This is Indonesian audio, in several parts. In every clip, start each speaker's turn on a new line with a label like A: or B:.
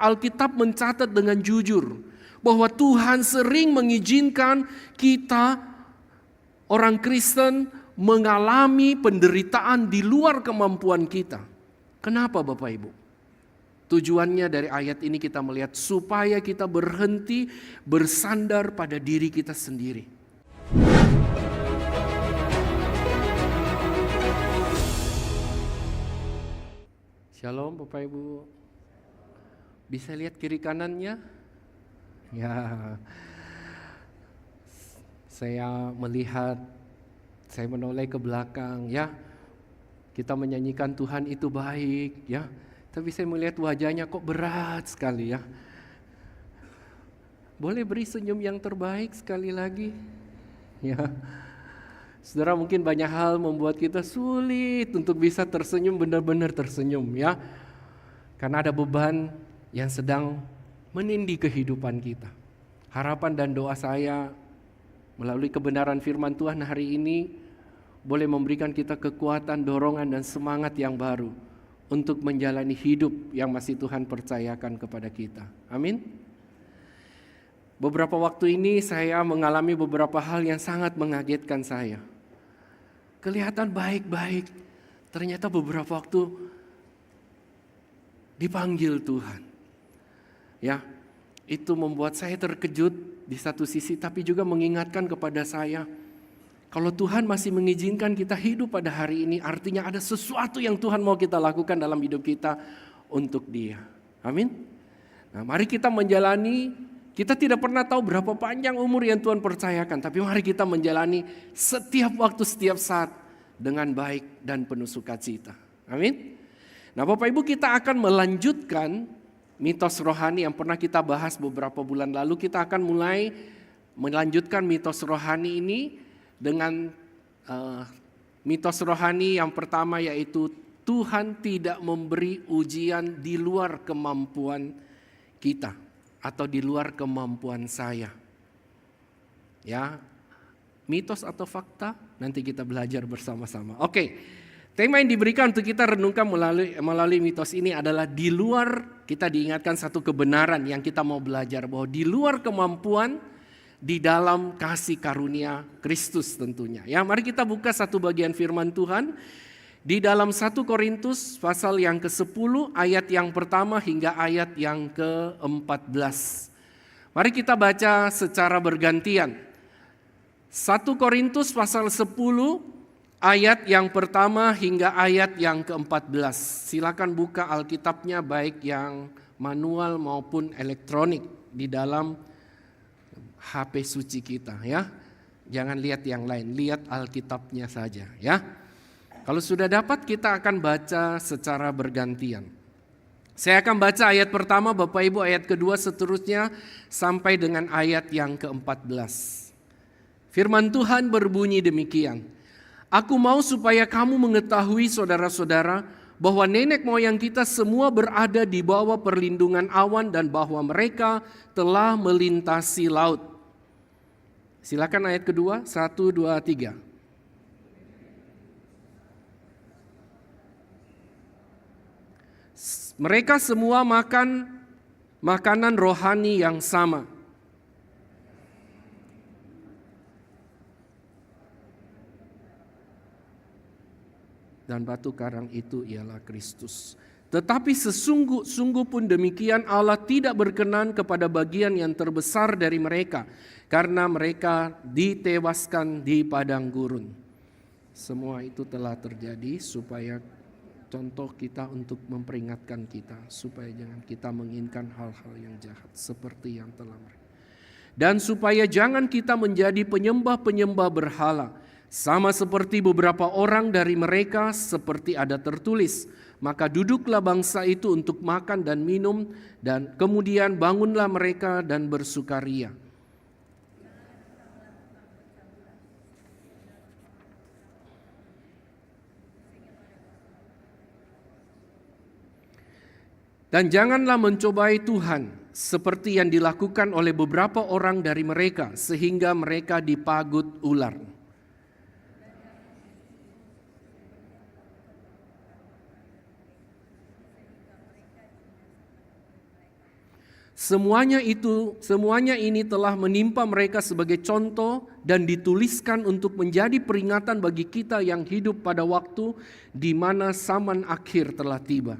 A: Alkitab mencatat dengan jujur bahwa Tuhan sering mengizinkan kita orang Kristen mengalami penderitaan di luar kemampuan kita. Kenapa Bapak Ibu? Tujuannya dari ayat ini kita melihat supaya kita berhenti bersandar pada diri kita sendiri. Shalom Bapak Ibu. Bisa lihat kiri kanannya? Ya. Saya melihat, saya menoleh ke belakang ya. Kita menyanyikan Tuhan itu baik ya. Tapi saya melihat wajahnya kok berat sekali ya. Boleh beri senyum yang terbaik sekali lagi? Ya. Saudara, mungkin banyak hal membuat kita sulit untuk bisa tersenyum, benar-benar tersenyum ya. Karena ada beban yang sedang menindih kehidupan kita. Harapan dan doa saya melalui kebenaran firman Tuhan hari ini boleh memberikan kita kekuatan, dorongan dan semangat yang baru untuk menjalani hidup yang masih Tuhan percayakan kepada kita. Amin. Beberapa waktu ini saya mengalami beberapa hal yang sangat mengagetkan saya. Kelihatan baik-baik, ternyata beberapa waktu dipanggil Tuhan. Ya, itu membuat saya terkejut di satu sisi, tapi juga mengingatkan kepada saya, kalau Tuhan masih mengizinkan kita hidup pada hari ini, artinya ada sesuatu yang Tuhan mau kita lakukan dalam hidup kita untuk Dia. Amin. Nah, mari kita menjalani, kita tidak pernah tahu berapa panjang umur yang Tuhan percayakan, tapi mari kita menjalani setiap waktu, setiap saat dengan baik dan penuh sukacita. Amin. Nah, Bapak Ibu, kita akan melanjutkan mitos rohani yang pernah kita bahas beberapa bulan lalu. Kita akan mulai melanjutkan mitos rohani ini dengan mitos rohani yang pertama, yaitu Tuhan tidak memberi ujian di luar kemampuan kita atau di luar kemampuan saya. Ya, mitos atau fakta nanti kita belajar bersama-sama. Oke. Tema yang diberikan untuk kita renungkan melalui mitos ini adalah di luar, kita diingatkan satu kebenaran yang kita mau belajar, bahwa di luar kemampuan, di dalam kasih karunia Kristus tentunya. Ya, mari kita buka satu bagian firman Tuhan di dalam 1 Korintus pasal yang ke-10 ayat yang pertama hingga ayat yang ke-14. Mari kita baca secara bergantian. 1 Korintus pasal 10 ayat yang pertama hingga ayat yang ke-14. Silakan buka Alkitabnya baik yang manual maupun elektronik di dalam HP suci kita ya. Jangan lihat yang lain, lihat Alkitabnya saja ya. Kalau sudah dapat, kita akan baca secara bergantian. Saya akan baca ayat pertama, Bapak Ibu ayat kedua, seterusnya sampai dengan ayat yang ke-14. Firman Tuhan berbunyi demikian. Aku mau supaya kamu mengetahui saudara-saudara bahwa nenek moyang kita semua berada di bawah perlindungan awan dan bahwa mereka telah melintasi laut. Silakan ayat kedua, 1, 2, 3. Mereka semua makan makanan rohani yang sama. Dan batu karang itu ialah Kristus. Tetapi sesungguh pun demikian Allah tidak berkenan kepada bagian yang terbesar dari mereka, karena mereka ditewaskan di padang gurun. Semua itu telah terjadi supaya contoh kita untuk memperingatkan kita, supaya jangan kita menginginkan hal-hal yang jahat seperti yang telah mereka. Dan supaya jangan kita menjadi penyembah-penyembah berhala, sama seperti beberapa orang dari mereka, seperti ada tertulis, maka duduklah bangsa itu untuk makan dan minum, dan kemudian bangunlah mereka dan bersukaria. Dan janganlah mencobai Tuhan seperti yang dilakukan oleh beberapa orang dari mereka, sehingga mereka dipagut ular. Semuanya ini telah menimpa mereka sebagai contoh dan dituliskan untuk menjadi peringatan bagi kita yang hidup pada waktu di mana zaman akhir telah tiba.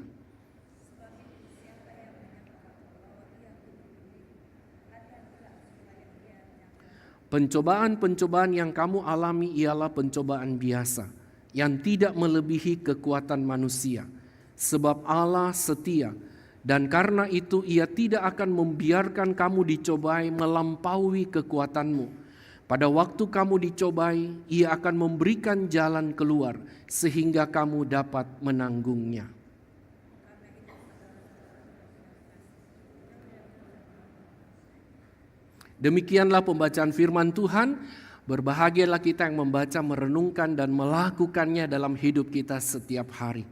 A: Pencobaan-pencobaan yang kamu alami ialah pencobaan biasa, yang tidak melebihi kekuatan manusia. Sebab Allah setia, dan karena itu Ia tidak akan membiarkan kamu dicobai melampaui kekuatanmu. Pada waktu kamu dicobai, Ia akan memberikan jalan keluar, sehingga kamu dapat menanggungnya. Demikianlah pembacaan firman Tuhan. Berbahagialah kita yang membaca, merenungkan, dan melakukannya dalam hidup kita setiap hari.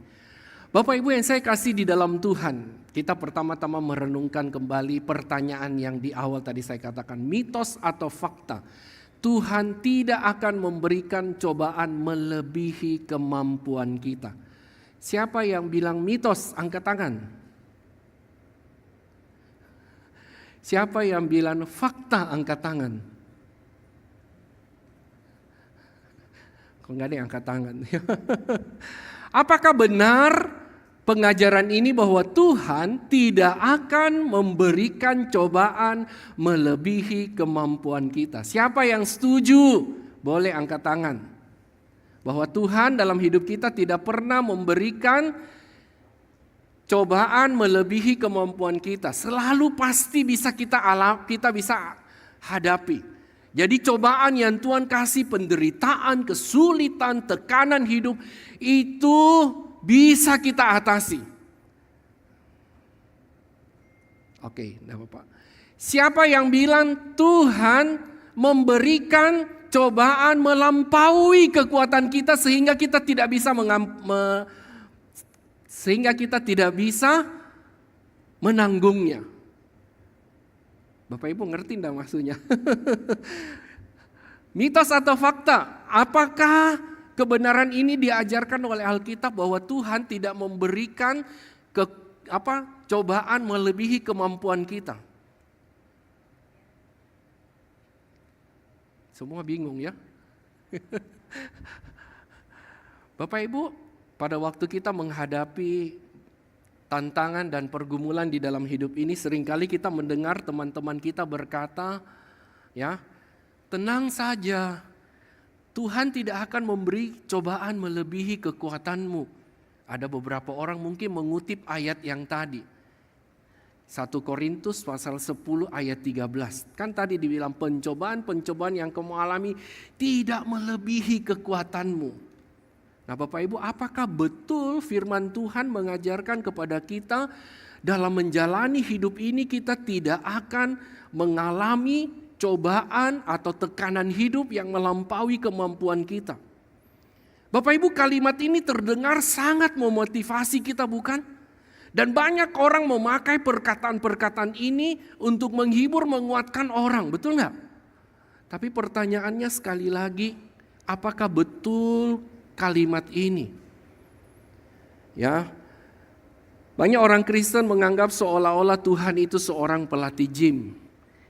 A: Bapak Ibu yang saya kasih di dalam Tuhan, kita pertama-tama merenungkan kembali pertanyaan yang di awal tadi saya katakan, mitos atau fakta. Tuhan tidak akan memberikan cobaan melebihi kemampuan kita. Siapa yang bilang mitos? Angkat tangan. Siapa yang bilang fakta? Angkat tangan. Kok nggak ada yang angkat tangan? Apakah benar pengajaran ini bahwa Tuhan tidak akan memberikan cobaan melebihi kemampuan kita? Siapa yang setuju? Boleh angkat tangan. Bahwa Tuhan dalam hidup kita tidak pernah memberikan cobaan melebihi kemampuan kita. Selalu pasti bisa kita bisa hadapi. Jadi cobaan yang Tuhan kasih, penderitaan, kesulitan, tekanan hidup, itu bisa kita atasi. Oke, enggak apa-apa. Siapa yang bilang Tuhan memberikan cobaan melampaui kekuatan kita sehingga kita tidak bisa menanggungnya? Bapak Ibu ngerti enggak maksudnya? Mitos atau fakta? Apakah kebenaran ini diajarkan oleh Alkitab bahwa Tuhan tidak memberikan cobaan melebihi kemampuan kita? Semua bingung ya? Bapak Ibu, pada waktu kita menghadapi tantangan dan pergumulan di dalam hidup ini, seringkali kita mendengar teman-teman kita berkata, ya, tenang saja, Tuhan tidak akan memberi cobaan melebihi kekuatanmu. Ada beberapa orang mungkin mengutip ayat yang tadi. 1 Korintus pasal 10 ayat 13. Kan tadi dibilang pencobaan-pencobaan yang kamu alami tidak melebihi kekuatanmu. Nah Bapak Ibu, apakah betul firman Tuhan mengajarkan kepada kita dalam menjalani hidup ini kita tidak akan mengalami cobaan atau tekanan hidup yang melampaui kemampuan kita? Bapak Ibu, kalimat ini terdengar sangat memotivasi kita, bukan? Dan banyak orang memakai perkataan-perkataan ini untuk menghibur, menguatkan orang, betul nggak? Tapi pertanyaannya sekali lagi, apakah betul kalimat ini? Ya, banyak orang Kristen menganggap seolah-olah Tuhan itu seorang pelatih gym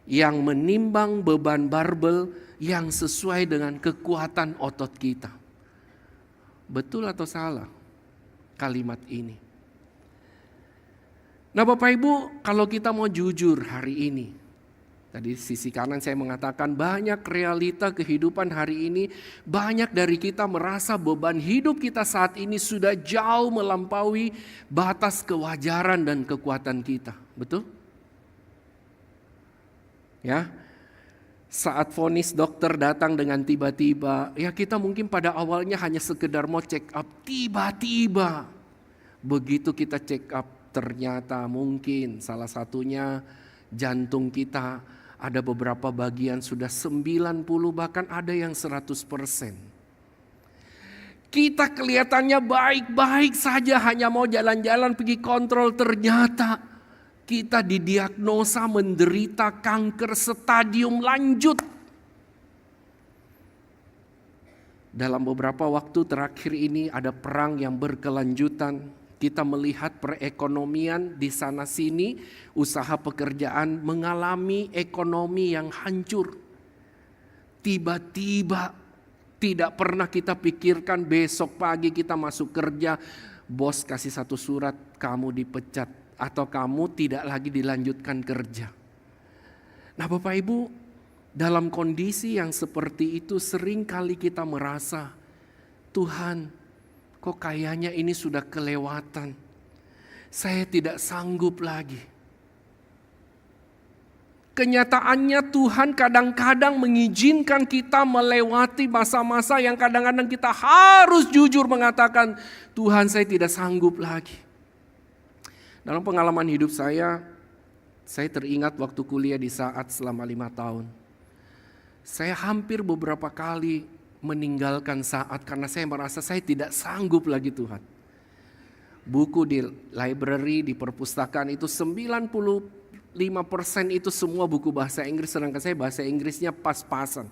A: yang menimbang beban barbel yang sesuai dengan kekuatan otot kita. Betul atau salah kalimat ini? Nah Bapak Ibu, kalau kita mau jujur hari ini, tadi sisi kanan saya mengatakan banyak realita kehidupan hari ini, banyak dari kita merasa beban hidup kita saat ini sudah jauh melampaui batas kewajaran dan kekuatan kita. Betul? Ya, saat vonis dokter datang dengan tiba-tiba, ya kita mungkin pada awalnya hanya sekedar mau check up, tiba-tiba begitu kita check up ternyata mungkin salah satunya jantung kita ada beberapa bagian sudah 90 bahkan ada yang 100%. Kita kelihatannya baik-baik saja hanya mau jalan-jalan pergi kontrol, ternyata kita didiagnosa menderita kanker stadium lanjut. Dalam beberapa waktu terakhir ini ada perang yang berkelanjutan, Kita melihat perekonomian di sana sini, usaha pekerjaan mengalami ekonomi yang hancur. Tiba-tiba tidak pernah kita pikirkan besok pagi kita masuk kerja, bos kasih satu surat, kamu dipecat atau kamu tidak lagi dilanjutkan kerja. Nah Bapak Ibu, dalam kondisi yang seperti itu sering kali kita merasa, Tuhan kok kayaknya ini sudah kelewatan, saya tidak sanggup lagi. Kenyataannya Tuhan kadang-kadang mengizinkan kita melewati masa-masa yang kadang-kadang kita harus jujur mengatakan, Tuhan saya tidak sanggup lagi. Dalam pengalaman hidup saya teringat waktu kuliah di saat selama 5 tahun. Saya hampir beberapa kali meninggalkan saat karena saya merasa saya tidak sanggup lagi Tuhan. Buku di library, di perpustakaan itu 95% itu semua buku bahasa Inggris, sedangkan saya bahasa Inggrisnya pas-pasan.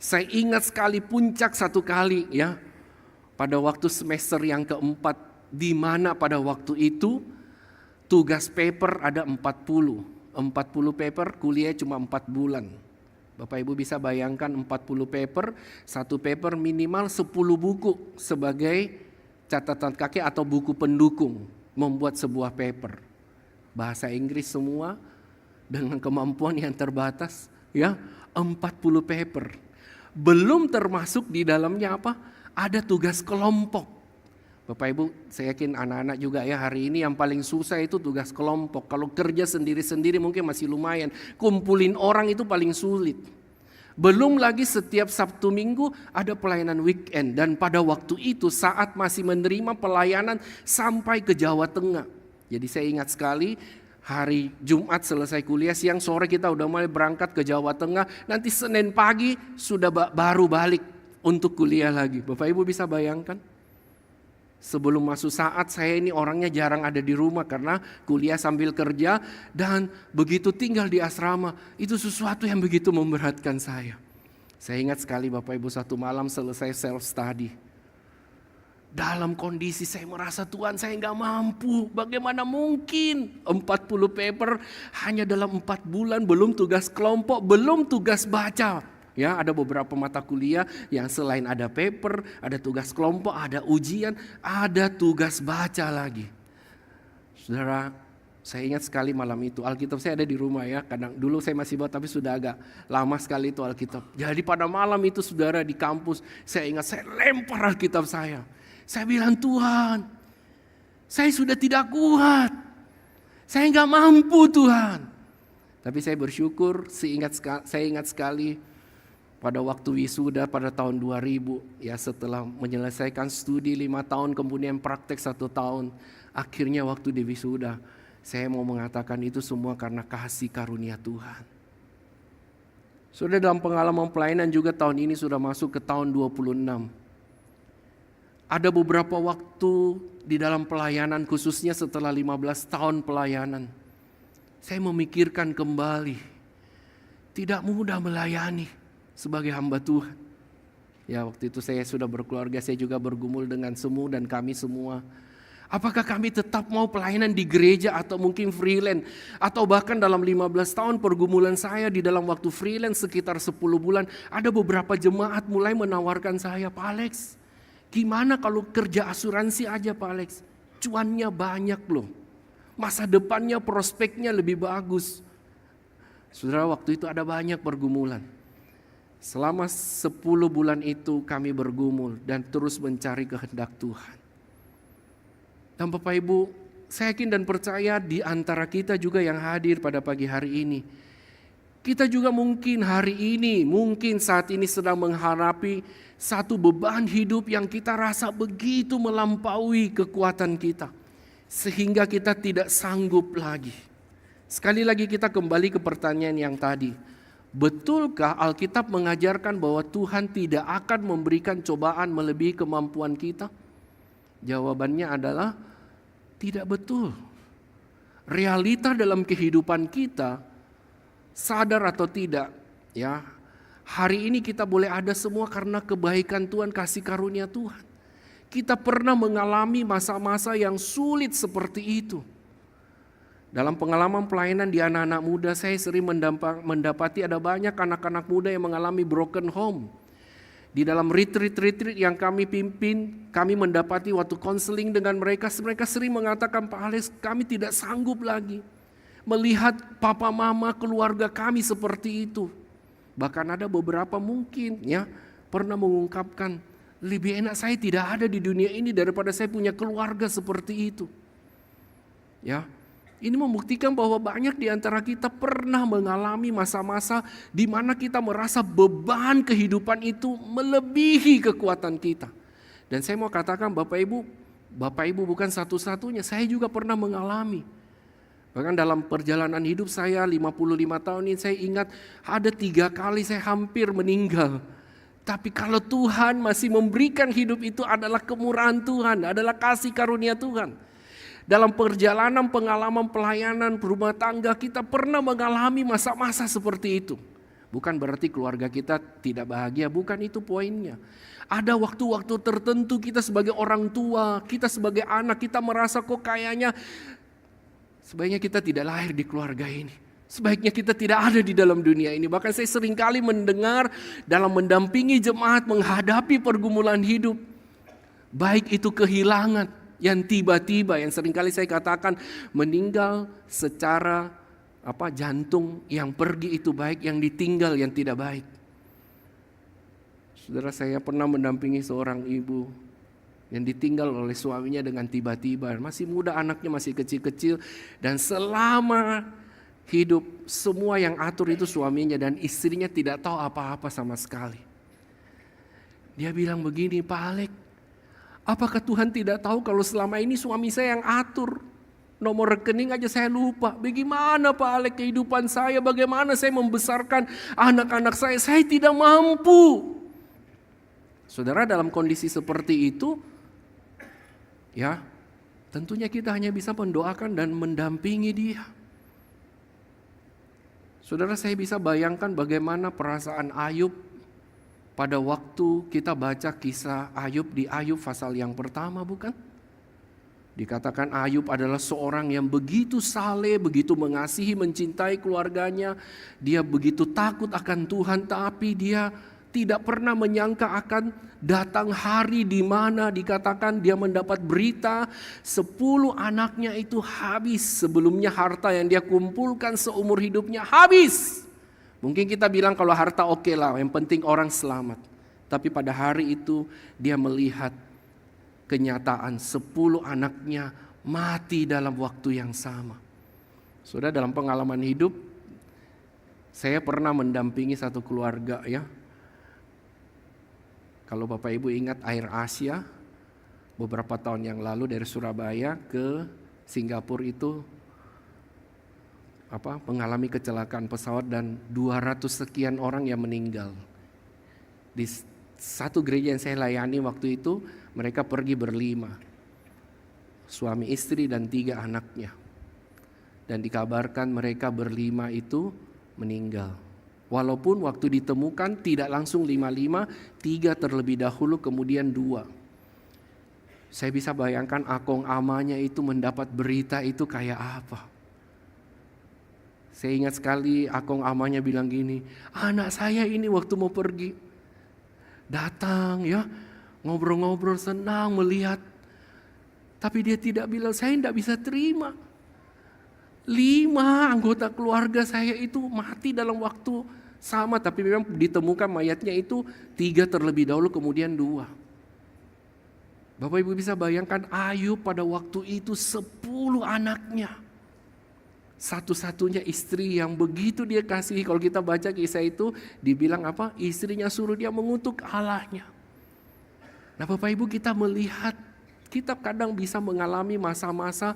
A: Saya ingat sekali puncak satu kali ya, pada waktu semester yang keempat, di mana pada waktu itu tugas paper ada 40 paper, kuliah cuma 4 bulan. Bapak Ibu bisa bayangkan 40 paper, satu paper minimal 10 buku sebagai catatan kaki atau buku pendukung membuat sebuah paper. Bahasa Inggris semua dengan kemampuan yang terbatas ya, 40 paper. Belum termasuk di dalamnya apa? Ada tugas kelompok. Bapak Ibu, saya yakin anak-anak juga ya, hari ini yang paling susah itu tugas kelompok. Kalau kerja sendiri-sendiri mungkin masih lumayan. Kumpulin orang itu paling sulit. Belum lagi setiap Sabtu Minggu ada pelayanan weekend. Dan pada waktu itu saat masih menerima pelayanan sampai ke Jawa Tengah. Jadi saya ingat sekali hari Jumat selesai kuliah, siang sore kita udah mulai berangkat ke Jawa Tengah. Nanti Senin pagi sudah baru balik untuk kuliah lagi. Bapak Ibu bisa bayangkan? Sebelum masuk saat saya ini orangnya jarang ada di rumah karena kuliah sambil kerja. Dan begitu tinggal di asrama itu sesuatu yang begitu memberatkan saya. Saya ingat sekali Bapak Ibu, satu malam selesai self study. Dalam kondisi saya merasa Tuhan saya gak mampu. Bagaimana mungkin 40 paper hanya dalam 4 bulan. Belum tugas kelompok, belum tugas baca. Ya, ada beberapa mata kuliah yang selain ada paper, ada tugas kelompok, ada ujian, ada tugas baca lagi. Saudara, saya ingat sekali malam itu. Alkitab saya ada di rumah ya. Kadang dulu saya masih bawa tapi sudah agak lama sekali itu Alkitab. Jadi pada malam itu saudara di kampus, saya ingat saya lempar Alkitab saya. Saya bilang, Tuhan, saya sudah tidak kuat. Saya enggak mampu Tuhan. Tapi saya bersyukur, saya ingat sekali pada waktu wisuda pada tahun 2000. Ya, setelah menyelesaikan studi 5 tahun, kemudian praktek 1 tahun. Akhirnya waktu di wisuda, saya mau mengatakan itu semua karena kasih karunia Tuhan. Sudah dalam pengalaman pelayanan juga tahun ini sudah masuk ke tahun 26. Ada beberapa waktu di dalam pelayanan khususnya setelah 15 tahun pelayanan. Saya memikirkan kembali. Tidak mudah melayani sebagai hamba Tuhan. Ya waktu itu saya sudah berkeluarga, saya juga bergumul dengan Semu dan kami semua. Apakah kami tetap mau pelayanan di gereja atau mungkin freelance? Atau bahkan dalam 15 tahun pergumulan saya di dalam waktu freelance sekitar 10 bulan. Ada beberapa jemaat mulai menawarkan saya, Pak Alex, gimana kalau kerja asuransi aja Pak Alex? Cuannya banyak loh. Masa depannya, prospeknya lebih bagus. Saudara, waktu itu ada banyak pergumulan. Selama 10 bulan itu kami bergumul dan terus mencari kehendak Tuhan. Dan Bapak Ibu, saya yakin dan percaya di antara kita juga yang hadir pada pagi hari ini. Kita juga mungkin hari ini, mungkin saat ini sedang menghadapi satu beban hidup yang kita rasa begitu melampaui kekuatan kita. Sehingga kita tidak sanggup lagi. Sekali lagi kita kembali ke pertanyaan yang tadi. Betulkah Alkitab mengajarkan bahwa Tuhan tidak akan memberikan cobaan melebihi kemampuan kita? Jawabannya adalah tidak betul. Realita dalam kehidupan kita, sadar atau tidak, ya, hari ini kita boleh ada semua karena kebaikan Tuhan, kasih karunia Tuhan. Kita pernah mengalami masa-masa yang sulit seperti itu. Dalam pengalaman pelayanan di anak-anak muda, saya sering mendapati ada banyak anak-anak muda yang mengalami broken home. Di dalam retreat yang kami pimpin, kami mendapati waktu konseling dengan mereka sering mengatakan, Pak Alex, kami tidak sanggup lagi melihat papa mama keluarga kami seperti itu. Bahkan ada beberapa mungkin ya pernah mengungkapkan, lebih enak saya tidak ada di dunia ini daripada saya punya keluarga seperti itu. Ya. Ini membuktikan bahwa banyak di antara kita pernah mengalami masa-masa di mana kita merasa beban kehidupan itu melebihi kekuatan kita. Dan saya mau katakan Bapak Ibu bukan satu-satunya, saya juga pernah mengalami. Bahkan dalam perjalanan hidup saya 55 tahun ini, saya ingat ada 3 kali saya hampir meninggal. Tapi kalau Tuhan masih memberikan hidup, itu adalah kemurahan Tuhan, adalah kasih karunia Tuhan. Dalam perjalanan pengalaman pelayanan rumah tangga, kita pernah mengalami masa-masa seperti itu. Bukan berarti keluarga kita tidak bahagia, bukan itu poinnya. Ada waktu-waktu tertentu kita sebagai orang tua, kita sebagai anak, kita merasa kok kayaknya sebaiknya kita tidak lahir di keluarga ini. Sebaiknya kita tidak ada di dalam dunia ini. Bahkan saya seringkali mendengar dalam mendampingi jemaat menghadapi pergumulan hidup. Baik itu kehilangan yang tiba-tiba, yang seringkali saya katakan meninggal secara jantung yang pergi itu baik, yang ditinggal yang tidak baik. Saudara, saya pernah mendampingi seorang ibu yang ditinggal oleh suaminya dengan tiba-tiba. Masih muda, anaknya masih kecil-kecil, dan selama hidup semua yang atur itu suaminya, dan istrinya tidak tahu apa-apa sama sekali. Dia bilang begini, Pak Alex, apakah Tuhan tidak tahu kalau selama ini suami saya yang atur? Nomor rekening aja saya lupa. Bagaimana Pak Alex kehidupan saya? Bagaimana saya membesarkan anak-anak saya? Saya tidak mampu. Saudara, dalam kondisi seperti itu, ya tentunya kita hanya bisa mendoakan dan mendampingi dia. Saudara, saya bisa bayangkan bagaimana perasaan Ayub pada waktu kita baca kisah Ayub di Ayub pasal yang pertama, bukan? Dikatakan Ayub adalah seorang yang begitu saleh, begitu mengasihi, mencintai keluarganya. Dia begitu takut akan Tuhan, tapi dia tidak pernah menyangka akan datang hari di mana dikatakan dia mendapat berita 10 anaknya itu habis. Sebelumnya harta yang dia kumpulkan seumur hidupnya habis. Mungkin kita bilang kalau harta oke lah, yang penting orang selamat. Tapi pada hari itu dia melihat kenyataan 10 anaknya mati dalam waktu yang sama. Sudah dalam pengalaman hidup, saya pernah mendampingi satu keluarga ya. Kalau Bapak Ibu ingat Air Asia, beberapa tahun yang lalu dari Surabaya ke Singapura itu mengalami kecelakaan pesawat dan 200 sekian orang yang meninggal. Di satu gereja yang saya layani waktu itu, mereka pergi berlima. Suami istri dan 3 anaknya. Dan dikabarkan mereka berlima itu meninggal. Walaupun waktu ditemukan tidak langsung 5, 3 terlebih dahulu kemudian 2. Saya bisa bayangkan akong amanya itu mendapat berita itu kayak apa. Saya ingat sekali akong amanya bilang gini, anak saya ini waktu mau pergi datang ya, ngobrol-ngobrol senang melihat. Tapi dia tidak bilang, saya tidak bisa terima. 5 anggota keluarga saya itu mati dalam waktu sama, tapi memang ditemukan mayatnya itu 3 terlebih dahulu kemudian 2. Bapak Ibu bisa bayangkan Ayub pada waktu itu 10 anaknya. Satu-satunya istri yang begitu dia kasihi. Kalau kita baca kisah itu dibilang apa? Istrinya suruh dia mengutuk Allahnya. Nah Bapak Ibu, kita melihat, kita kadang bisa mengalami masa-masa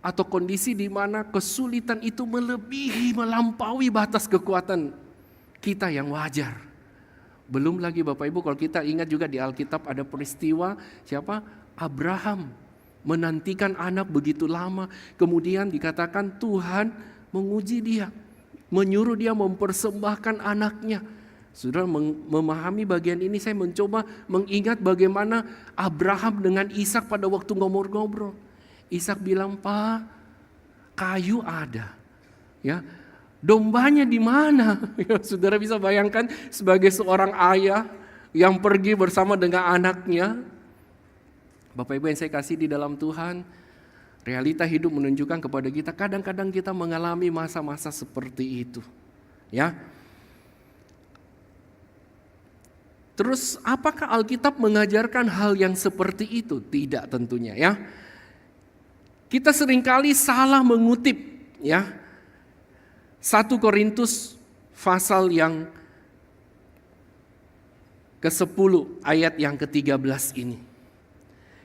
A: atau kondisi di mana kesulitan itu melebihi, melampaui batas kekuatan kita yang wajar. Belum lagi Bapak Ibu, kalau kita ingat juga di Alkitab ada peristiwa siapa? Abraham menantikan anak begitu lama, kemudian dikatakan Tuhan menguji dia, menyuruh dia mempersembahkan anaknya. Saudara memahami bagian ini, saya mencoba mengingat bagaimana Abraham dengan Ishak pada waktu ngobrol-ngobrol. Ishak bilang, "Pak, kayu ada. Ya, dombanya di mana?" Ya, saudara bisa bayangkan sebagai seorang ayah yang pergi bersama dengan anaknya. Bapak Ibu yang saya kasih di dalam Tuhan, realita hidup menunjukkan kepada kita kadang-kadang kita mengalami masa-masa seperti itu. Ya. Terus apakah Alkitab mengajarkan hal yang seperti itu? Tidak tentunya ya. Kita seringkali salah mengutip ya. 1 Korintus pasal yang ke-10 ayat yang ke-13 ini.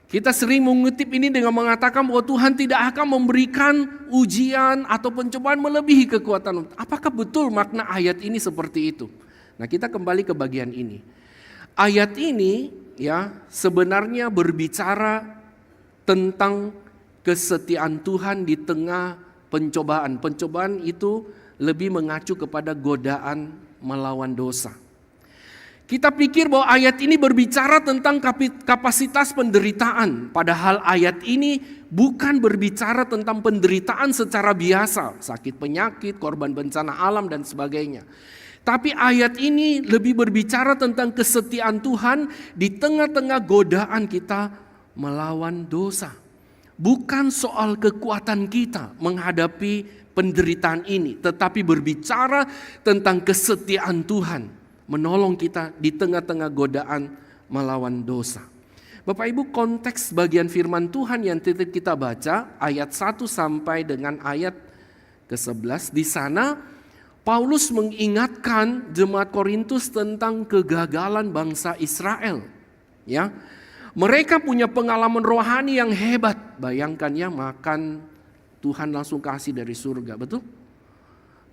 A: Kita sering mengutip ini dengan mengatakan bahwa Tuhan tidak akan memberikan ujian atau pencobaan melebihi kekuatan. Apakah betul makna ayat ini seperti itu? Nah, kita kembali ke bagian ini. Ayat ini ya sebenarnya berbicara tentang kesetiaan Tuhan di tengah pencobaan. Pencobaan itu lebih mengacu kepada godaan melawan dosa. Kita pikir bahwa ayat ini berbicara tentang kapasitas penderitaan. Padahal ayat ini bukan berbicara tentang penderitaan secara biasa. Sakit penyakit, korban bencana alam dan sebagainya. Tapi ayat ini lebih berbicara tentang kesetiaan Tuhan di tengah-tengah godaan kita melawan dosa. Bukan soal kekuatan kita menghadapi penderitaan ini. Tetapi berbicara tentang kesetiaan Tuhan menolong kita di tengah-tengah godaan melawan dosa. Bapak Ibu, konteks bagian firman Tuhan yang kita baca ayat 1 sampai dengan ayat ke-11, di sana Paulus mengingatkan jemaat Korintus tentang kegagalan bangsa Israel. Ya, mereka punya pengalaman rohani yang hebat. Bayangkan ya, makan Tuhan langsung kasih dari surga, betul?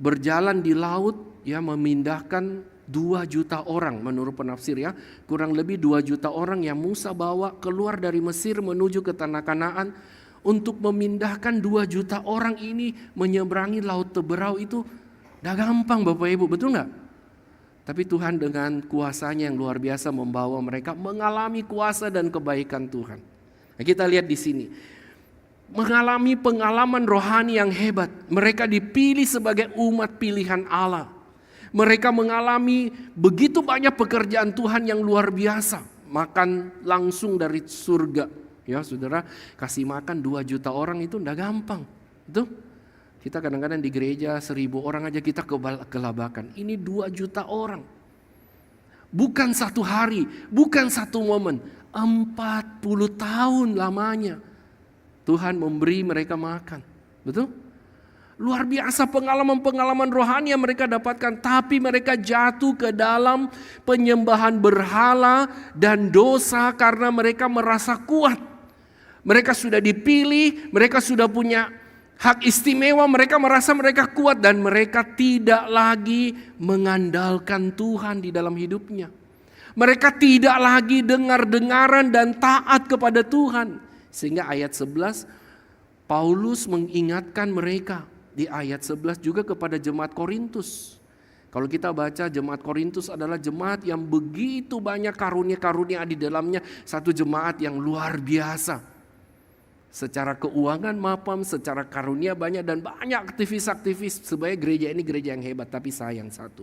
A: Berjalan di laut ya, memindahkan 2 juta orang menurut penafsir ya. Kurang lebih 2 juta orang yang Musa bawa keluar dari Mesir menuju ke tanah Kanaan. Untuk memindahkan 2 juta orang ini menyeberangi laut Teberau itu dah gampang Bapak Ibu, betul gak? Tapi Tuhan dengan kuasanya yang luar biasa membawa mereka mengalami kuasa dan kebaikan Tuhan. Nah, kita lihat di sini. Mengalami pengalaman rohani yang hebat. Mereka dipilih sebagai umat pilihan Allah. Mereka mengalami begitu banyak pekerjaan Tuhan yang luar biasa. Makan langsung dari surga. Ya saudara, kasih makan 2 juta orang itu enggak gampang. Betul? Kita kadang-kadang di gereja 1000 orang aja kita kelabakan. Ini 2 juta orang. Bukan 1 hari, bukan 1 momen. 40 tahun lamanya Tuhan memberi mereka makan. Betul? Luar biasa pengalaman-pengalaman rohani yang mereka dapatkan. Tapi mereka jatuh ke dalam penyembahan berhala dan dosa karena mereka merasa kuat. Mereka sudah dipilih, mereka sudah punya hak istimewa, mereka merasa mereka kuat dan mereka tidak lagi mengandalkan Tuhan di dalam hidupnya. Mereka tidak lagi dengar-dengaran dan taat kepada Tuhan. Sehingga ayat 11 Paulus mengingatkan mereka. Di ayat 11 juga kepada jemaat Korintus. Kalau kita baca jemaat Korintus adalah jemaat yang begitu banyak karunia-karunia di dalamnya. Satu jemaat yang luar biasa. Secara keuangan mapan, secara karunia banyak dan banyak aktivis-aktivis. Sebenarnya gereja ini gereja yang hebat, tapi sayang satu.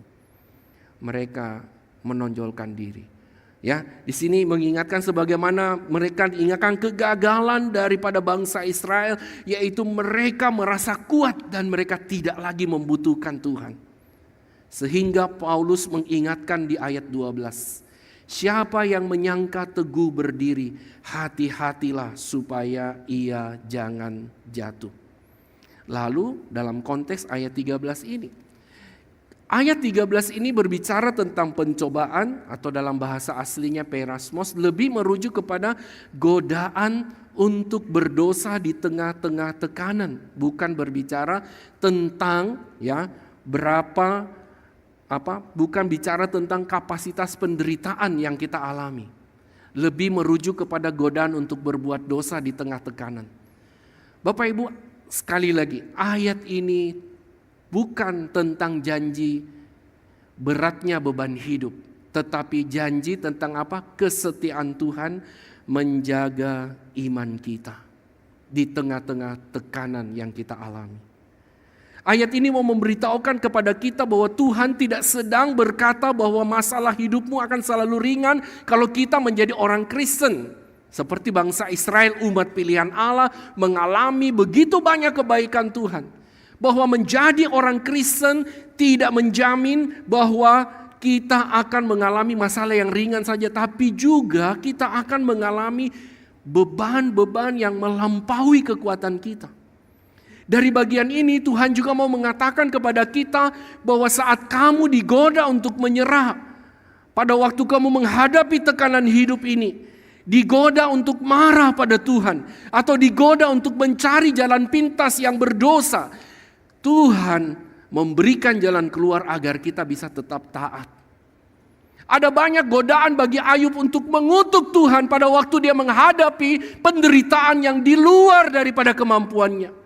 A: Mereka menonjolkan diri. Ya, di sini mengingatkan sebagaimana mereka ingatkan kegagalan daripada bangsa Israel, yaitu mereka merasa kuat dan mereka tidak lagi membutuhkan Tuhan. Sehingga Paulus mengingatkan di ayat 12, siapa yang menyangka teguh berdiri, hati-hatilah supaya ia jangan jatuh. Lalu dalam konteks ayat 13 ini, ayat 13 ini berbicara tentang pencobaan atau dalam bahasa aslinya perasmos, lebih merujuk kepada godaan untuk berdosa di tengah-tengah tekanan, bukan berbicara tentang ya bukan bicara tentang kapasitas penderitaan yang kita alami. Lebih merujuk kepada godaan untuk berbuat dosa di tengah tekanan. Bapak Ibu, sekali lagi ayat ini bukan tentang janji beratnya beban hidup, tetapi janji tentang apa? Kesetiaan Tuhan menjaga iman kita di tengah-tengah tekanan yang kita alami. Ayat ini mau memberitahukan kepada kita bahwa Tuhan tidak sedang berkata bahwa masalah hidupmu akan selalu ringan kalau kita menjadi orang Kristen. Seperti bangsa Israel, umat pilihan Allah, mengalami begitu banyak kebaikan Tuhan. Bahwa menjadi orang Kristen tidak menjamin bahwa kita akan mengalami masalah yang ringan saja. Tapi juga kita akan mengalami beban-beban yang melampaui kekuatan kita. Dari bagian ini Tuhan juga mau mengatakan kepada kita bahwa saat kamu digoda untuk menyerah, pada waktu kamu menghadapi tekanan hidup ini, digoda untuk marah pada Tuhan, atau digoda untuk mencari jalan pintas yang berdosa, Tuhan memberikan jalan keluar agar kita bisa tetap taat. Ada banyak godaan bagi Ayub untuk mengutuk Tuhan pada waktu dia menghadapi penderitaan yang di luar daripada kemampuannya.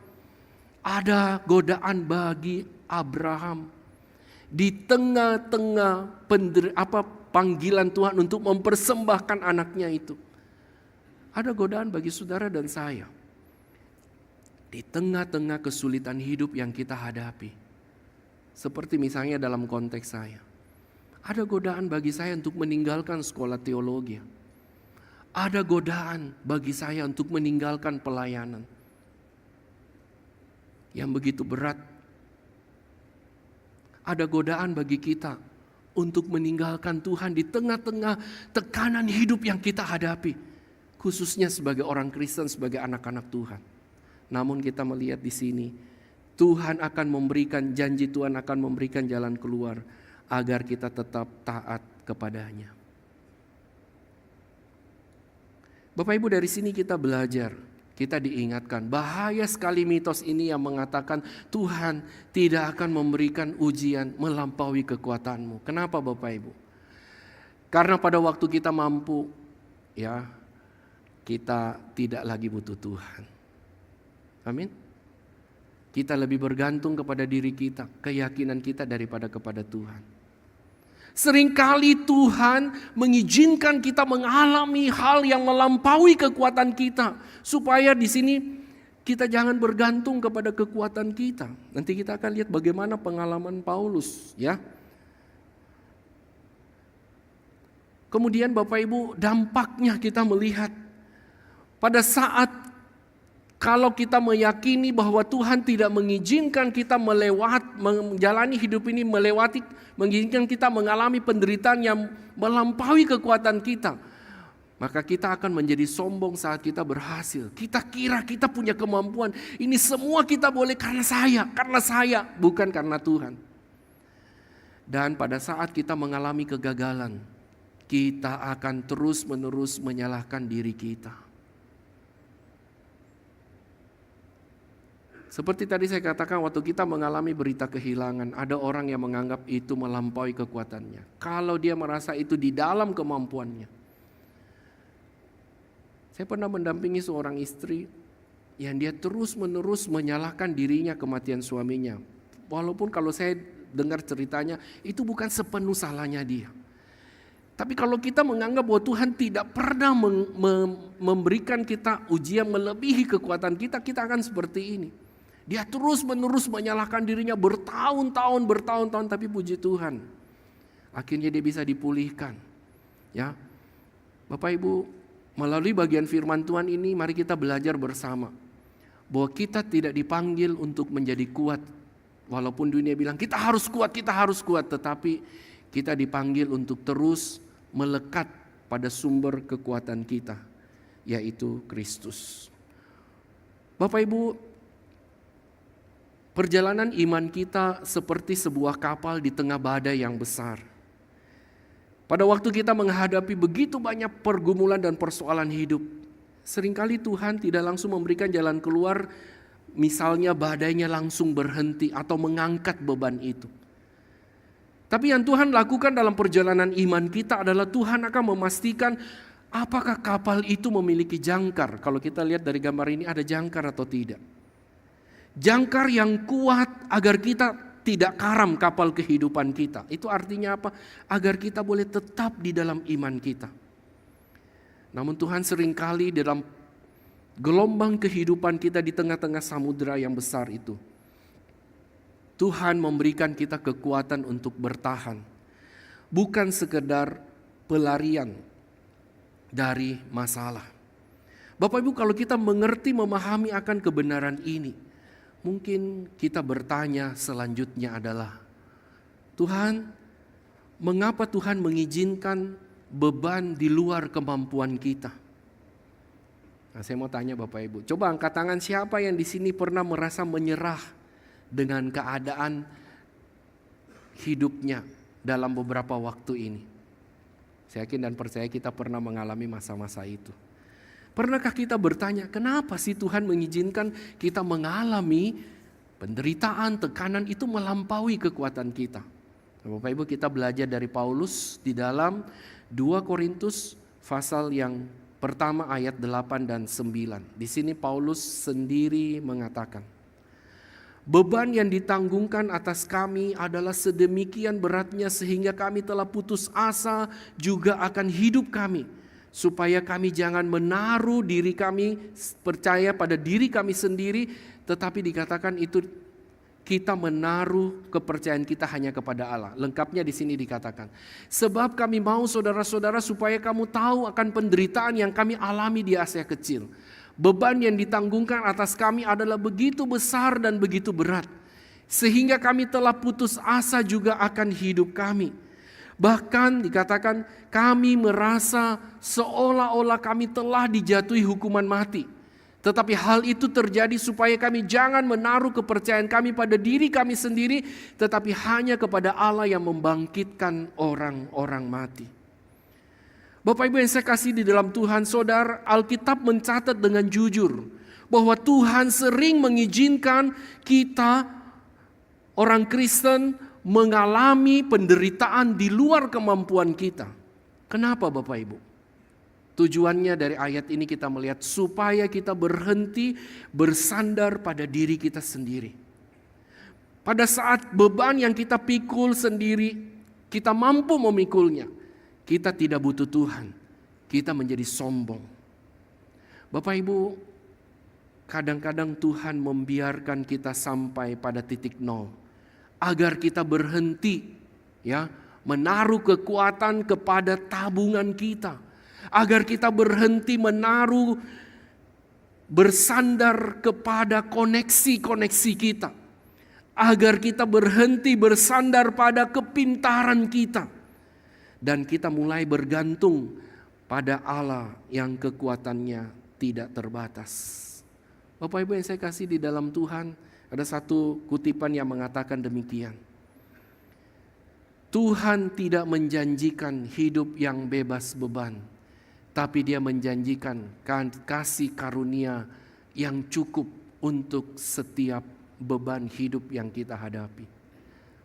A: Ada godaan bagi Abraham di tengah-tengah panggilan Tuhan untuk mempersembahkan anaknya itu. Ada godaan bagi saudara dan saya di tengah-tengah kesulitan hidup yang kita hadapi. Seperti misalnya dalam konteks saya, ada godaan bagi saya untuk meninggalkan sekolah teologi. Ada godaan bagi saya untuk meninggalkan pelayanan yang begitu berat. Ada godaan bagi kita untuk meninggalkan Tuhan di tengah-tengah tekanan hidup yang kita hadapi, khususnya sebagai orang Kristen, sebagai anak-anak Tuhan. Namun kita melihat di sini, Tuhan akan memberikan janji, Tuhan akan memberikan jalan keluar agar kita tetap taat kepadanya. Bapak Ibu, dari sini kita belajar, kita diingatkan bahaya sekali mitos ini yang mengatakan Tuhan tidak akan memberikan ujian melampaui kekuatanmu. Kenapa Bapak Ibu? Karena pada waktu kita mampu, ya, kita tidak lagi butuh Tuhan. Amin. Kita lebih bergantung kepada diri kita, keyakinan kita daripada kepada Tuhan. Seringkali Tuhan mengizinkan kita mengalami hal yang melampaui kekuatan kita, supaya di sini kita jangan bergantung kepada kekuatan kita. Nanti kita akan lihat bagaimana pengalaman Paulus, ya. Kemudian Bapak Ibu, dampaknya kita melihat pada saat kalau kita meyakini bahwa Tuhan tidak mengizinkan kita menjalani hidup ini mengizinkan kita mengalami penderitaan yang melampaui kekuatan kita, maka kita akan menjadi sombong saat kita berhasil. Kita kira kita punya kemampuan. Ini semua kita boleh karena saya, bukan karena Tuhan. Dan pada saat kita mengalami kegagalan, kita akan terus-menerus menyalahkan diri kita. Seperti tadi saya katakan, waktu kita mengalami berita kehilangan, ada orang yang menganggap itu melampaui kekuatannya. Kalau dia merasa itu di dalam kemampuannya. Saya pernah mendampingi seorang istri yang dia terus-menerus menyalahkan dirinya kematian suaminya. Walaupun kalau saya dengar ceritanya, itu bukan sepenuh salahnya dia. Tapi kalau kita menganggap bahwa Tuhan tidak pernah memberikan kita ujian melebihi kekuatan kita, kita akan seperti ini. Dia terus-menerus menyalahkan dirinya bertahun-tahun, tapi puji Tuhan, akhirnya dia bisa dipulihkan. Ya, Bapak Ibu, melalui bagian firman Tuhan ini, mari kita belajar bersama bahwa kita tidak dipanggil untuk menjadi kuat. Walaupun dunia bilang kita harus kuat, tetapi kita dipanggil untuk terus melekat pada sumber kekuatan kita, yaitu Kristus. Bapak Ibu, perjalanan iman kita seperti sebuah kapal di tengah badai yang besar. Pada waktu kita menghadapi begitu banyak pergumulan dan persoalan hidup, seringkali Tuhan tidak langsung memberikan jalan keluar, misalnya badainya langsung berhenti atau mengangkat beban itu. Tapi yang Tuhan lakukan dalam perjalanan iman kita adalah Tuhan akan memastikan apakah kapal itu memiliki jangkar. Kalau kita lihat dari gambar ini, ada jangkar atau tidak. Jangkar yang kuat agar kita tidak karam kapal kehidupan kita. Itu artinya apa? Agar kita boleh tetap di dalam iman kita. Namun Tuhan seringkali dalam gelombang kehidupan kita di tengah-tengah samudera yang besar itu, Tuhan memberikan kita kekuatan untuk bertahan. Bukan sekedar pelarian dari masalah. Bapak Ibu, kalau kita mengerti, memahami akan kebenaran ini, mungkin kita bertanya selanjutnya adalah, Tuhan, mengapa Tuhan mengizinkan beban di luar kemampuan kita? Nah, saya mau tanya Bapak Ibu, coba angkat tangan siapa yang di sini pernah merasa menyerah dengan keadaan hidupnya dalam beberapa waktu ini? Saya yakin dan percaya kita pernah mengalami masa-masa itu. Pernahkah kita bertanya, kenapa sih Tuhan mengizinkan kita mengalami penderitaan, tekanan itu melampaui kekuatan kita? Bapak Ibu, kita belajar dari Paulus di dalam 2 Korintus pasal yang pertama ayat 8 dan 9. Di sini Paulus sendiri mengatakan, beban yang ditanggungkan atas kami adalah sedemikian beratnya sehingga kami telah putus asa juga akan hidup kami. Supaya kami jangan menaruh diri kami percaya pada diri kami sendiri, tetapi dikatakan itu kita menaruh kepercayaan kita hanya kepada Allah. Lengkapnya di sini dikatakan, sebab kami mau saudara-saudara supaya kamu tahu akan penderitaan yang kami alami di Asia Kecil. Beban yang ditanggungkan atas kami adalah begitu besar dan begitu berat, sehingga kami telah putus asa juga akan hidup kami. Bahkan dikatakan kami merasa seolah-olah kami telah dijatuhi hukuman mati. Tetapi hal itu terjadi supaya kami jangan menaruh kepercayaan kami pada diri kami sendiri, tetapi hanya kepada Allah yang membangkitkan orang-orang mati. Bapak Ibu yang saya kasih di dalam Tuhan, saudara, Alkitab mencatat dengan jujur bahwa Tuhan sering mengizinkan kita orang Kristen mengalami penderitaan di luar kemampuan kita. Kenapa Bapak Ibu? Tujuannya dari ayat ini kita melihat supaya kita berhenti bersandar pada diri kita sendiri. Pada saat beban yang kita pikul sendiri, kita mampu memikulnya. Kita tidak butuh Tuhan. Kita menjadi sombong. Bapak Ibu, kadang-kadang Tuhan membiarkan kita sampai pada titik nol. Agar kita berhenti menaruh kekuatan kepada tabungan kita. Agar kita berhenti menaruh bersandar kepada koneksi-koneksi kita. Agar kita berhenti bersandar pada kepintaran kita. Dan kita mulai bergantung pada Allah yang kekuatannya tidak terbatas. Bapak Ibu yang saya kasih di dalam Tuhan, ada satu kutipan yang mengatakan demikian. Tuhan tidak menjanjikan hidup yang bebas beban, tapi Dia menjanjikan kasih karunia yang cukup untuk setiap beban hidup yang kita hadapi.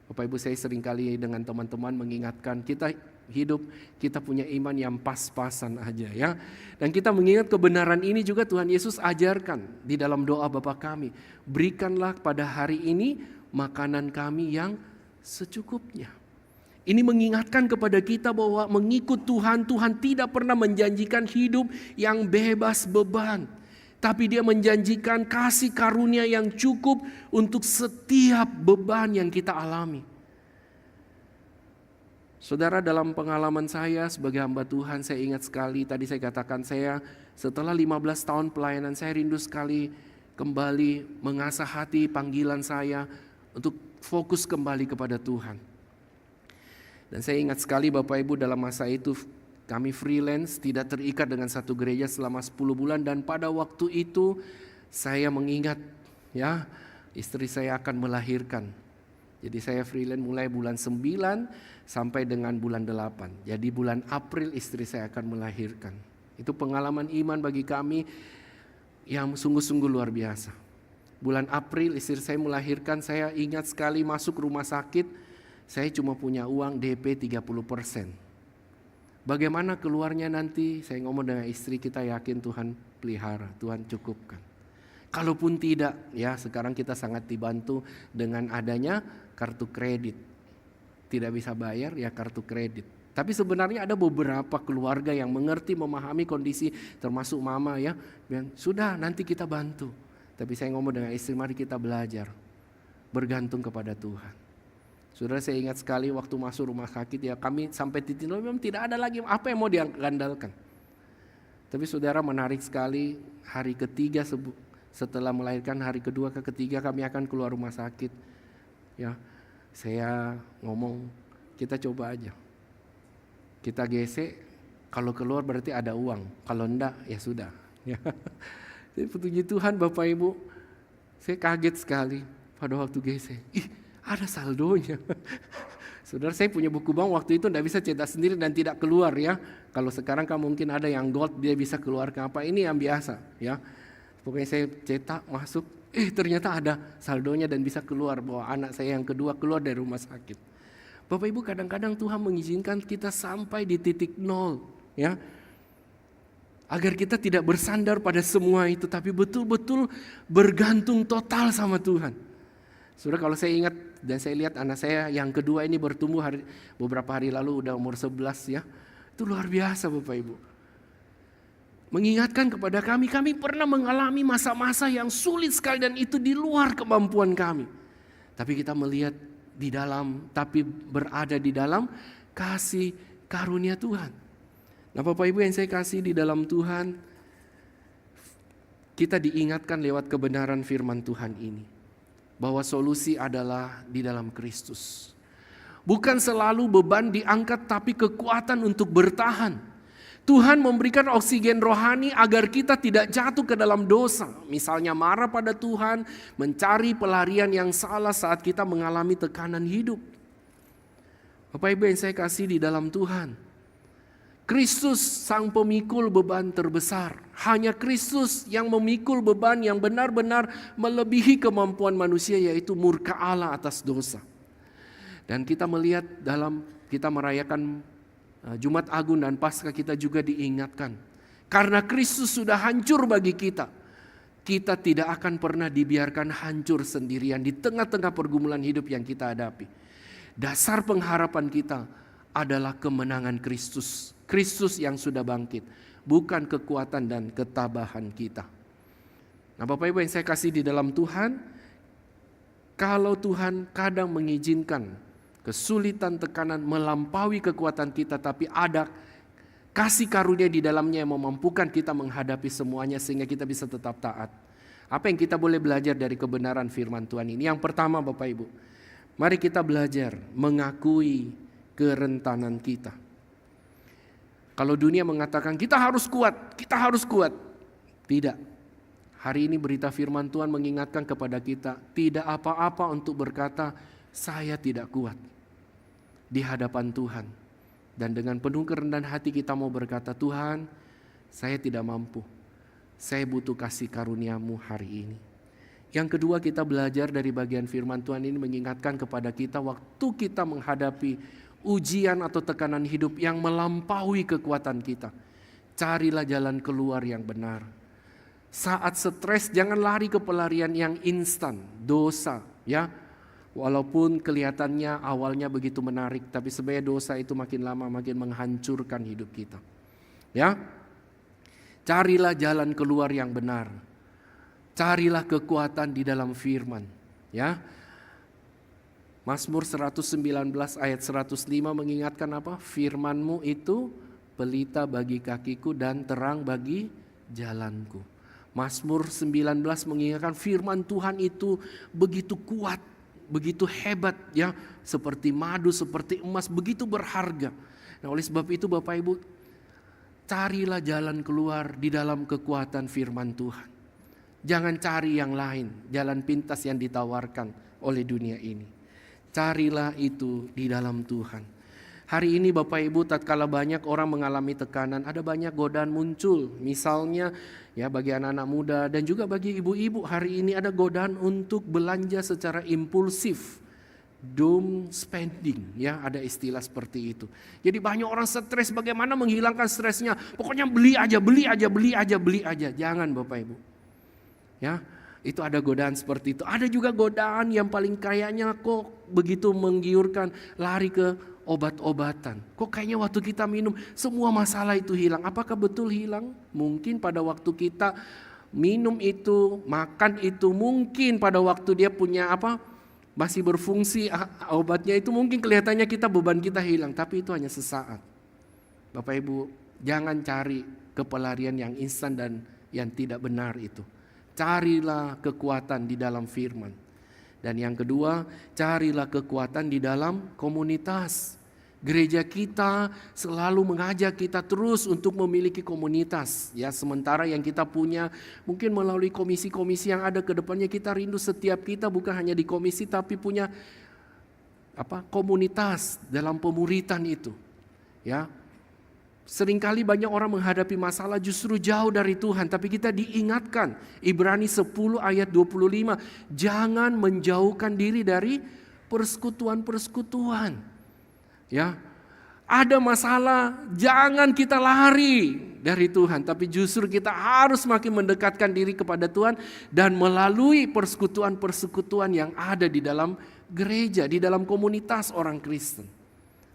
A: Bapak Ibu, saya seringkali dengan teman-teman mengingatkan kita hidup, kita punya iman yang pas-pasan aja ya. Dan kita mengingat kebenaran ini juga Tuhan Yesus ajarkan di dalam doa Bapa kami. Berikanlah pada hari ini makanan kami yang secukupnya. Ini mengingatkan kepada kita bahwa mengikut Tuhan, Tuhan tidak pernah menjanjikan hidup yang bebas beban. Tapi Dia menjanjikan kasih karunia yang cukup untuk setiap beban yang kita alami. Saudara, dalam pengalaman saya sebagai hamba Tuhan, saya ingat sekali tadi saya katakan saya setelah 15 tahun pelayanan saya rindu sekali kembali mengasah hati panggilan saya untuk fokus kembali kepada Tuhan. Dan saya ingat sekali Bapak Ibu dalam masa itu kami freelance, tidak terikat dengan satu gereja selama 10 bulan. Dan pada waktu itu saya mengingat istri saya akan melahirkan. Jadi saya freelance mulai bulan 9 sampai dengan bulan 8. Jadi bulan April istri saya akan melahirkan. Itu pengalaman iman bagi kami yang sungguh-sungguh luar biasa. Bulan April istri saya melahirkan, saya ingat sekali masuk rumah sakit. Saya cuma punya uang DP 30%. Bagaimana keluarnya nanti? Saya ngomong dengan istri, kita yakin Tuhan pelihara, Tuhan cukupkan. Kalaupun tidak, ya sekarang kita sangat dibantu dengan adanya kartu kredit. Tidak bisa bayar, ya kartu kredit. Tapi sebenarnya ada beberapa keluarga yang mengerti, memahami kondisi, termasuk mama ya. Dan sudah, nanti kita bantu. Tapi saya ngomong dengan istri, mari kita belajar bergantung kepada Tuhan. Saudara, saya ingat sekali waktu masuk rumah sakit ya, kami sampai titik memang tidak ada lagi apa yang mau diandalkan. Tapi saudara, menarik sekali, hari ketiga setelah melahirkan, hari kedua ke ketiga kami akan keluar rumah sakit. Ya, saya ngomong, kita coba aja. Kita gesek, kalau keluar berarti ada uang, kalau enggak ya sudah. Ya. Jadi petunjuk Tuhan Bapak Ibu, saya kaget sekali pada waktu gesek. Ada saldonya. Saudara, saya punya buku bank waktu itu tidak bisa cetak sendiri dan tidak keluar ya. Kalau sekarang kan mungkin ada yang gold, dia bisa keluarkan apa, ini yang biasa ya. Pokoknya saya cetak masuk, ternyata ada saldonya dan bisa keluar, bahwa anak saya yang kedua keluar dari rumah sakit. Bapak Ibu, kadang-kadang Tuhan mengizinkan kita sampai di titik nol ya. Agar kita tidak bersandar pada semua itu, tapi betul-betul bergantung total sama Tuhan. Saudara, kalau saya ingat dan saya lihat anak saya yang kedua ini bertumbuh beberapa hari lalu, udah umur 11 ya. Itu luar biasa Bapak Ibu. Mengingatkan kepada kami pernah mengalami masa-masa yang sulit sekali dan itu di luar kemampuan kami. Tapi kita melihat tapi berada di dalam kasih karunia Tuhan. Nah Bapak Ibu yang saya kasih di dalam Tuhan, kita diingatkan lewat kebenaran firman Tuhan ini. Bahwa solusi adalah di dalam Kristus. Bukan selalu beban diangkat, tapi kekuatan untuk bertahan. Tuhan memberikan oksigen rohani agar kita tidak jatuh ke dalam dosa. Misalnya marah pada Tuhan, mencari pelarian yang salah saat kita mengalami tekanan hidup. Bapak Ibu yang saya kasih di dalam Tuhan, Kristus sang pemikul beban terbesar. Hanya Kristus yang memikul beban yang benar-benar melebihi kemampuan manusia, yaitu murka Allah atas dosa. Dan kita melihat kita merayakan Jumat Agung dan Paskah, kita juga diingatkan. Karena Kristus sudah hancur bagi kita, kita tidak akan pernah dibiarkan hancur sendirian di tengah-tengah pergumulan hidup yang kita hadapi. Dasar pengharapan kita adalah kemenangan Kristus. Kristus yang sudah bangkit, bukan kekuatan dan ketabahan kita. Nah Bapak Ibu yang saya kasih di dalam Tuhan, kalau Tuhan kadang mengizinkan kesulitan, tekanan melampaui kekuatan kita, tapi ada kasih karunia di dalamnya yang memampukan kita menghadapi semuanya sehingga kita bisa tetap taat. Apa yang kita boleh belajar dari kebenaran firman Tuhan ini? Yang pertama Bapak Ibu, mari kita belajar mengakui kerentanan kita. Kalau dunia mengatakan kita harus kuat, tidak. Hari ini berita firman Tuhan mengingatkan kepada kita, tidak apa-apa untuk berkata, saya tidak kuat di hadapan Tuhan. Dan dengan penuh kerendahan hati kita mau berkata, Tuhan, saya tidak mampu. Saya butuh kasih karunia-Mu hari ini. Yang kedua, kita belajar dari bagian firman Tuhan ini mengingatkan kepada kita waktu kita menghadapi ujian atau tekanan hidup yang melampaui kekuatan kita. Carilah jalan keluar yang benar. Saat stres jangan lari ke pelarian yang instan, dosa ya. Walaupun kelihatannya awalnya begitu menarik, tapi sebenarnya dosa itu makin lama makin menghancurkan hidup kita. Ya. Carilah jalan keluar yang benar. Carilah kekuatan di dalam firman, ya. Mazmur 119 ayat 105 mengingatkan apa? Firman-Mu itu pelita bagi kakiku dan terang bagi jalanku. Mazmur 19 mengingatkan firman Tuhan itu begitu kuat, begitu hebat ya, seperti madu, seperti emas, begitu berharga. Nah, oleh sebab itu Bapak Ibu, carilah jalan keluar di dalam kekuatan firman Tuhan. Jangan cari yang lain, jalan pintas yang ditawarkan oleh dunia ini. Carilah itu di dalam Tuhan. Hari ini Bapak Ibu, tatkala banyak orang mengalami tekanan, ada banyak godaan muncul. Misalnya ya bagi anak-anak muda dan juga bagi ibu-ibu, hari ini ada godaan untuk belanja secara impulsif. Doom spending, ya ada istilah seperti itu. Jadi banyak orang stres, bagaimana menghilangkan stresnya? Pokoknya beli aja. Jangan Bapak Ibu. Ya. Itu ada godaan seperti itu. Ada juga godaan yang paling kayaknya kok begitu menggiurkan, lari ke obat-obatan. Kok kayaknya waktu kita minum semua masalah itu hilang. Apakah betul hilang? Mungkin pada waktu kita minum itu, makan itu, mungkin pada waktu dia punya masih berfungsi obatnya itu, mungkin kelihatannya beban kita hilang. Tapi itu hanya sesaat. Bapak Ibu, jangan cari kepelarian yang instan dan yang tidak benar itu. Carilah kekuatan di dalam firman. Dan yang kedua, carilah kekuatan di dalam komunitas. Gereja kita selalu mengajak kita terus untuk memiliki komunitas. Ya, sementara yang kita punya mungkin melalui komisi-komisi yang ada ke depannya, kita rindu setiap kita bukan hanya di komisi tapi punya komunitas dalam pemuritan itu. Ya. Seringkali banyak orang menghadapi masalah justru jauh dari Tuhan. Tapi kita diingatkan, Ibrani 10 ayat 25. Jangan menjauhkan diri dari persekutuan-persekutuan. Ya, ada masalah, jangan kita lari dari Tuhan. Tapi justru kita harus makin mendekatkan diri kepada Tuhan. Dan melalui persekutuan-persekutuan yang ada di dalam gereja, di dalam komunitas orang Kristen.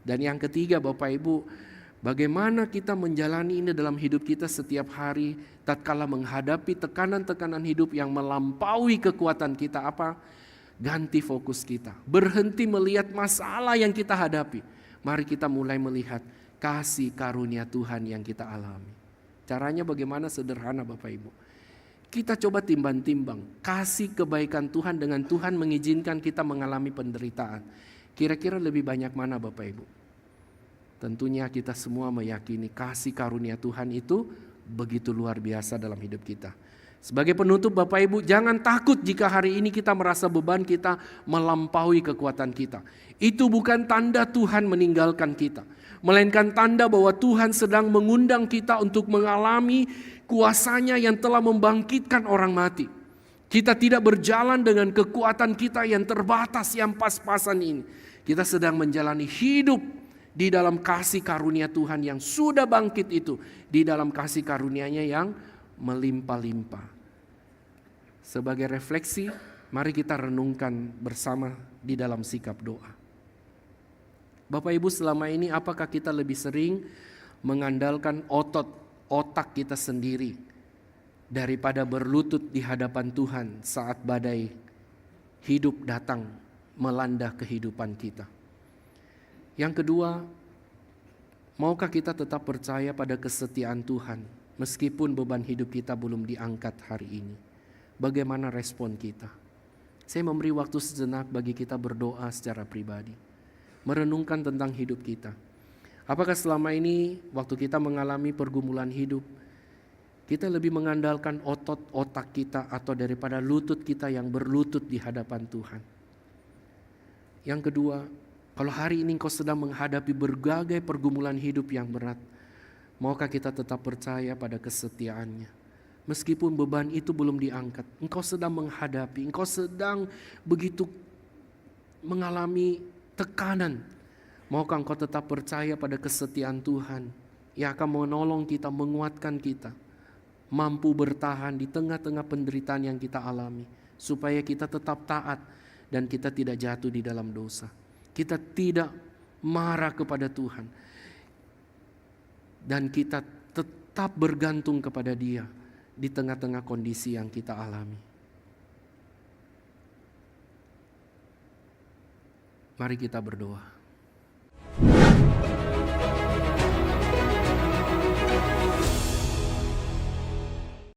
A: Dan yang ketiga Bapak Ibu, bagaimana kita menjalani ini dalam hidup kita setiap hari tatkala menghadapi tekanan-tekanan hidup yang melampaui kekuatan kita Ganti fokus kita. Berhenti melihat masalah yang kita hadapi. Mari kita mulai melihat kasih karunia Tuhan yang kita alami. Caranya bagaimana? Sederhana Bapak Ibu. Kita coba timbang-timbang kasih kebaikan Tuhan dengan Tuhan mengizinkan kita mengalami penderitaan. Kira-kira lebih banyak mana Bapak Ibu? Tentunya kita semua meyakini kasih karunia Tuhan itu begitu luar biasa dalam hidup kita. Sebagai penutup Bapak Ibu, jangan takut jika hari ini kita merasa beban kita melampaui kekuatan kita. Itu bukan tanda Tuhan meninggalkan kita. Melainkan tanda bahwa Tuhan sedang mengundang kita untuk mengalami kuasanya yang telah membangkitkan orang mati. Kita tidak berjalan dengan kekuatan kita yang terbatas, yang pas-pasan ini. Kita sedang menjalani hidup di dalam kasih karunia Tuhan yang sudah bangkit itu. Di dalam kasih karunia-Nya yang melimpah-limpah. Sebagai refleksi, mari kita renungkan bersama di dalam sikap doa. Bapak Ibu, selama ini apakah kita lebih sering mengandalkan otak kita sendiri daripada berlutut di hadapan Tuhan saat badai hidup datang melanda kehidupan kita? Yang kedua, maukah kita tetap percaya pada kesetiaan Tuhan meskipun beban hidup kita belum diangkat hari ini? Bagaimana respon kita? Saya memberi waktu sejenak bagi kita berdoa secara pribadi. Merenungkan tentang hidup kita. Apakah selama ini waktu kita mengalami pergumulan hidup, kita lebih mengandalkan otak kita atau daripada lutut kita yang berlutut di hadapan Tuhan? Yang kedua, kalau hari ini engkau sedang menghadapi berbagai pergumulan hidup yang berat, maukah kita tetap percaya pada kesetiaan-Nya? Meskipun beban itu belum diangkat, engkau sedang menghadapi, engkau sedang begitu mengalami tekanan. Maukah engkau tetap percaya pada kesetiaan Tuhan yang akan menolong kita, menguatkan kita, mampu bertahan di tengah-tengah penderitaan yang kita alami, supaya kita tetap taat dan kita tidak jatuh di dalam dosa. Kita tidak marah kepada Tuhan. Dan kita tetap bergantung kepada Dia di tengah-tengah kondisi yang kita alami. Mari kita berdoa.